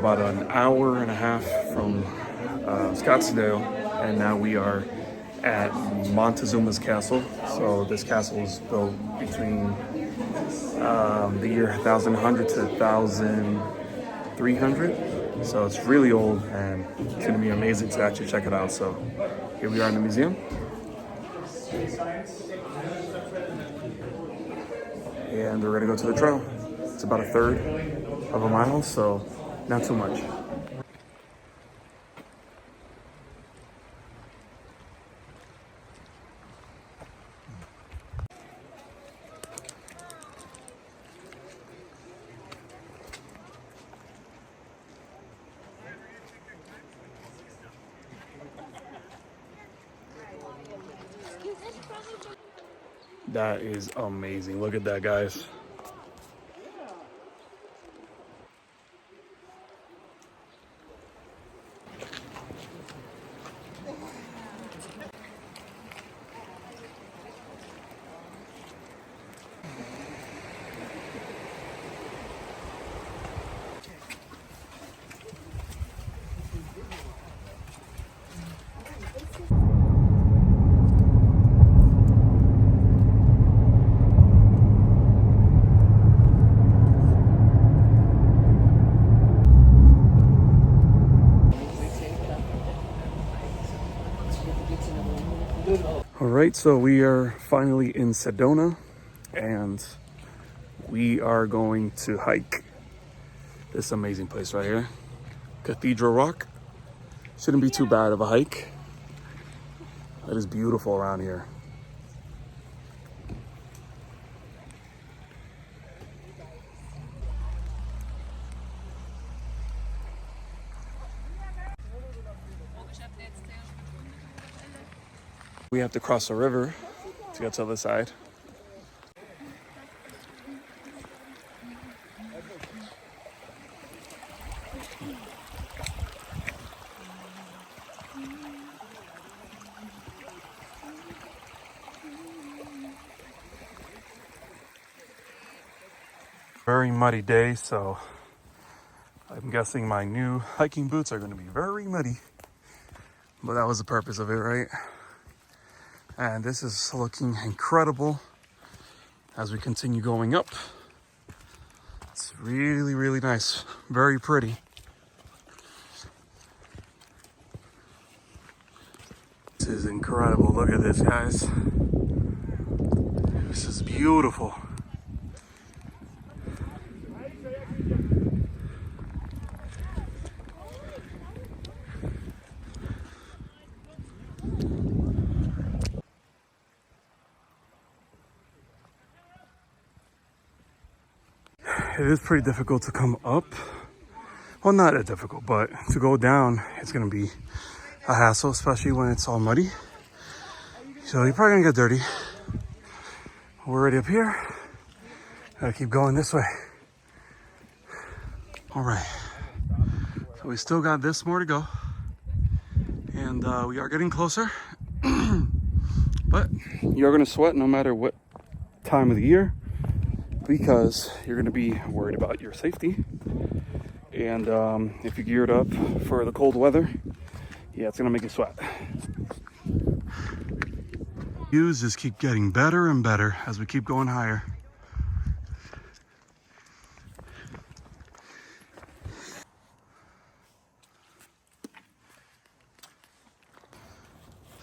about an hour and a half from Scottsdale, and now we are at Montezuma's castle. So this castle was built between the year 1100 to 1300. So it's really old, and it's going to be amazing to actually check it out. So here we are in the museum. And we're going to go to the trail. It's about a third of a mile, so not too much. That is amazing. Look at that, guys. All right, so we are finally in Sedona, and we are going to hike this amazing place right here, Cathedral Rock. Shouldn't be too bad of a hike. It is beautiful around here. We have to cross a river to get to the other side. Very muddy day, so I'm guessing my new hiking boots are going to be very muddy. But that was the purpose of it, right? And this is looking incredible as we continue going up. It's really, really nice. Very pretty. This is incredible. Look at this, guys. This is beautiful. It is pretty difficult to come up. Well, not that difficult, but to go down, it's gonna be a hassle, especially when it's all muddy. So you're probably gonna get dirty. We're already up here. Gotta keep going this way. All right. So we still got this more to go. And we are getting closer. But you're gonna sweat no matter what time of the year, because you're gonna be worried about your safety. And if you're geared up for the cold weather, yeah, it's gonna make you sweat. Views just keep getting better and better as we keep going higher.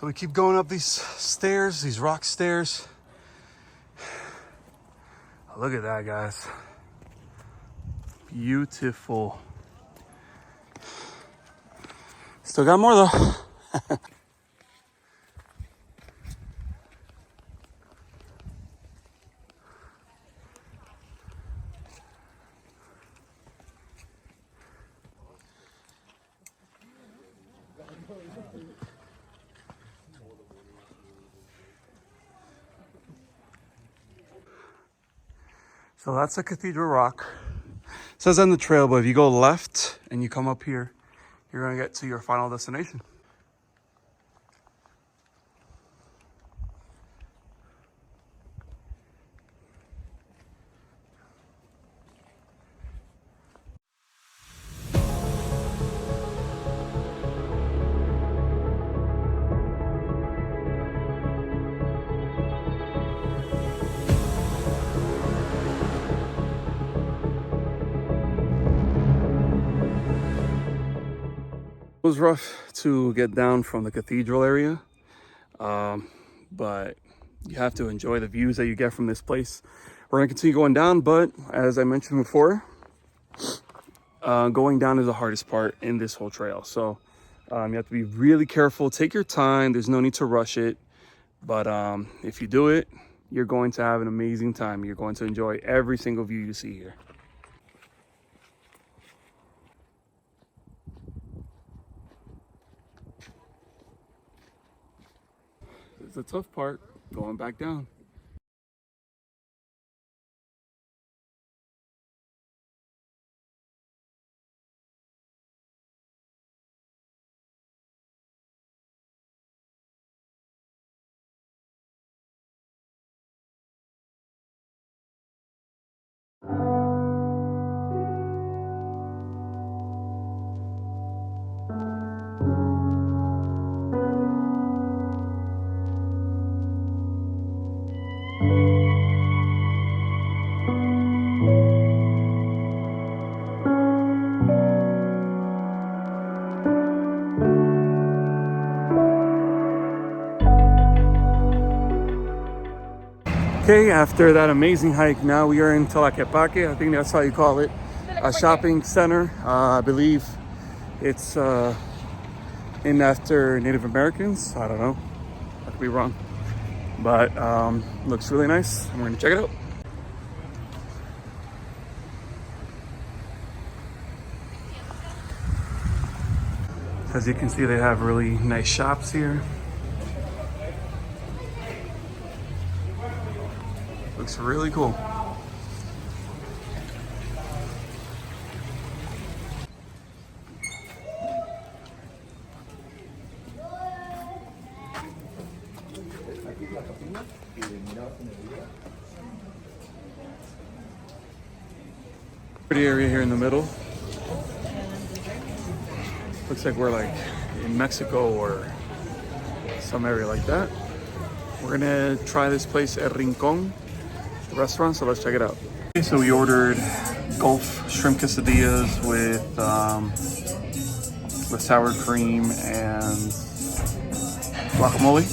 So we keep going up these stairs, these rock stairs. Look at that, guys. Beautiful. Still got more though. So that's a Cathedral Rock. It says on the trail, but if you go left and you come up here, you're gonna get to your final destination. was rough to get down from the cathedral area, but you have to enjoy the views that you get from this place. We're gonna continue going down, but as I mentioned before, going down is the hardest part in this whole trail. So you have to be really careful, take your time. There's no need to rush it. But if you do it, you're going to have an amazing time. You're going to enjoy every single view you see here. It's the tough part, going back down. Okay, after that amazing hike, now we are in Tlaquepaque. I think that's how you call it. A shopping center. I believe it's named after Native Americans. I don't know. I could be wrong. But looks really nice. I'm going to check it out. As you can see, they have really nice shops here. Looks really cool. Pretty area here in the middle. Looks like we're like in Mexico or some area like that. We're gonna try this place at Rincon, the restaurant, so let's check it out. Okay, so we ordered Gulf shrimp quesadillas with sour cream and guacamole.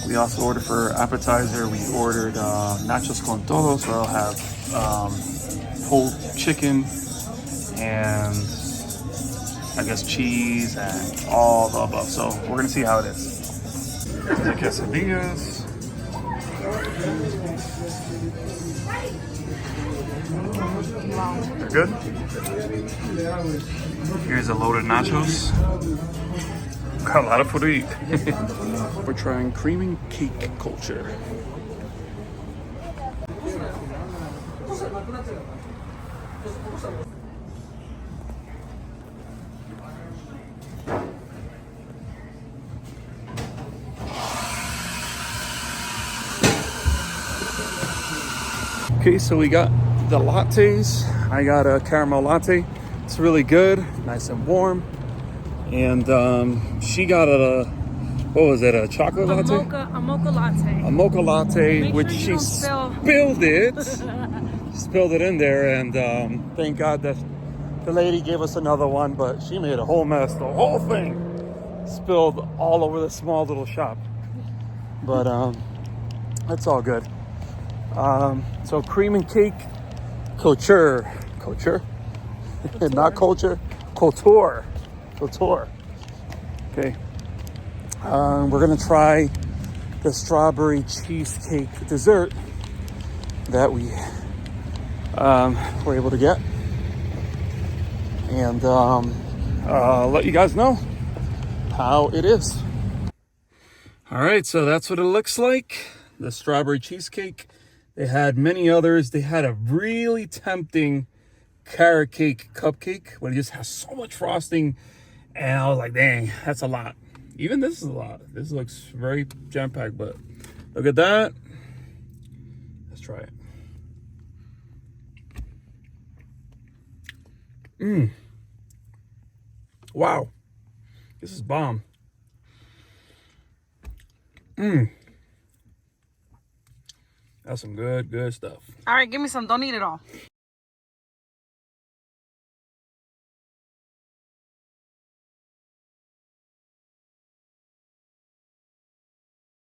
We also ordered for appetizer, we ordered nachos con todo, so I'll have whole chicken and I guess cheese and all the above. So we're gonna see how it is. The quesadillas. They're good. Here's a load of nachos. Got a lot of food to eat. We're trying cream and cake culture. Okay, so we got the lattes. I got a caramel latte. It's really good, nice and warm. And she got what was it, a chocolate latte? A mocha latte. A mocha latte, Make which sure she spilled it. Spilled it in there, and thank God that the lady gave us another one, but she made a whole mess. The whole thing spilled all over the small little shop. But that's all good. So cream and cake culture, not culture, couture. Okay. We're gonna try the strawberry cheesecake dessert that we were able to get, and let you guys know how it is. All right, so that's what it looks like. The strawberry cheesecake. They had many others. They had a really tempting carrot cake cupcake, but it just has so much frosting. And I was like, dang, that's a lot. Even this is a lot. This looks very jam-packed, but look at that. Let's try it. Wow. This is bomb. That's some good stuff. All right, give me some. Don't eat it all.